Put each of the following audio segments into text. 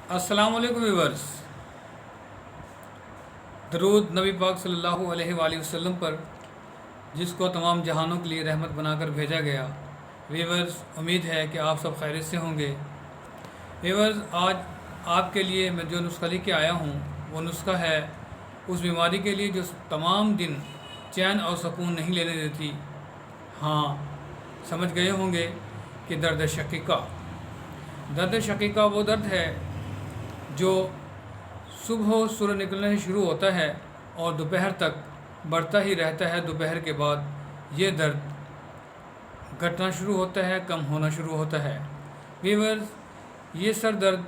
अस्सलाम वालेकुम व्यूअर्स। दरूद नबी पाक सल्लल्लाहु अलैहि वसल्लम पर, जिसको तमाम जहानों के लिए रहमत बनाकर भेजा गया। व्यूअर्स, उम्मीद है कि आप सब खैरियत से होंगे। व्यूअर्स, आज आपके लिए मैं जो नुस्खा लेके आया हूँ वो नुस्खा है उस बीमारी के लिए जो तमाम दिन चैन और सुकून नहीं लेने देती। हाँ, समझ गए होंगे कि दर्द शकीका। दर्द शकीका वो दर्द है जो सुबह सूरज निकलने से शुरू होता है और दोपहर तक बढ़ता ही रहता है। दोपहर के बाद ये दर्द घटना शुरू होता है, कम होना शुरू होता है। व्यूअर्स, ये सर दर्द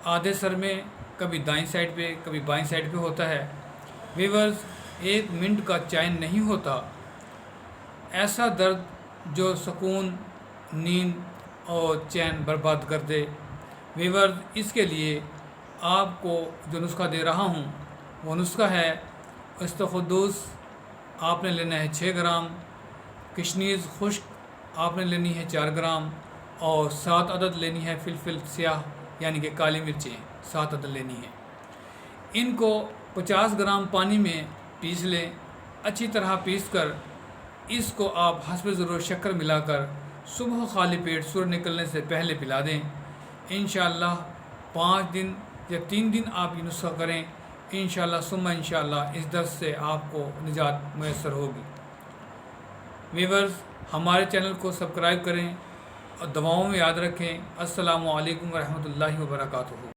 आधे सर में कभी दाईं साइड पे कभी बाईं साइड पे होता है। व्यूअर्स, 1 मिनट का चैन नहीं होता। ऐसा दर्द जो सुकून, नींद और चैन बर्बाद कर दे। व्यूअर्स, इसके लिए आपको जो नुस्खा दे रहा हूँ वो नुस्खा है इस्तख़ुद्दूस। आपने लेना है 6 ग्राम, किशनीज़ खुश्क आपने लेनी है 4 ग्राम और 7 अदद लेनी है फिलफिल स्याह यानी कि काली मिर्चें 7 अदद लेनी है। इनको 50 ग्राम पानी में पीस लें। अच्छी तरह पीस कर इसको आप हस्ब ज़रूरत शक्कर मिलाकर सुबह खाली पेट सूरज निकलने से पहले पिला दें। इंशाअल्लाह 5 दिन या 3 दिन आप ये नुस्खा करें। इंशाअल्लाह सुम्मा इंशाअल्लाह इस दर्द से आपको निजात मैसर होगी। व्यूअर्स, हमारे चैनल को सब्सक्राइब करें और दुआओं में याद रखें। अस्सलामु अलैकुम व रहमतुल्लाहि व बरकातुहू।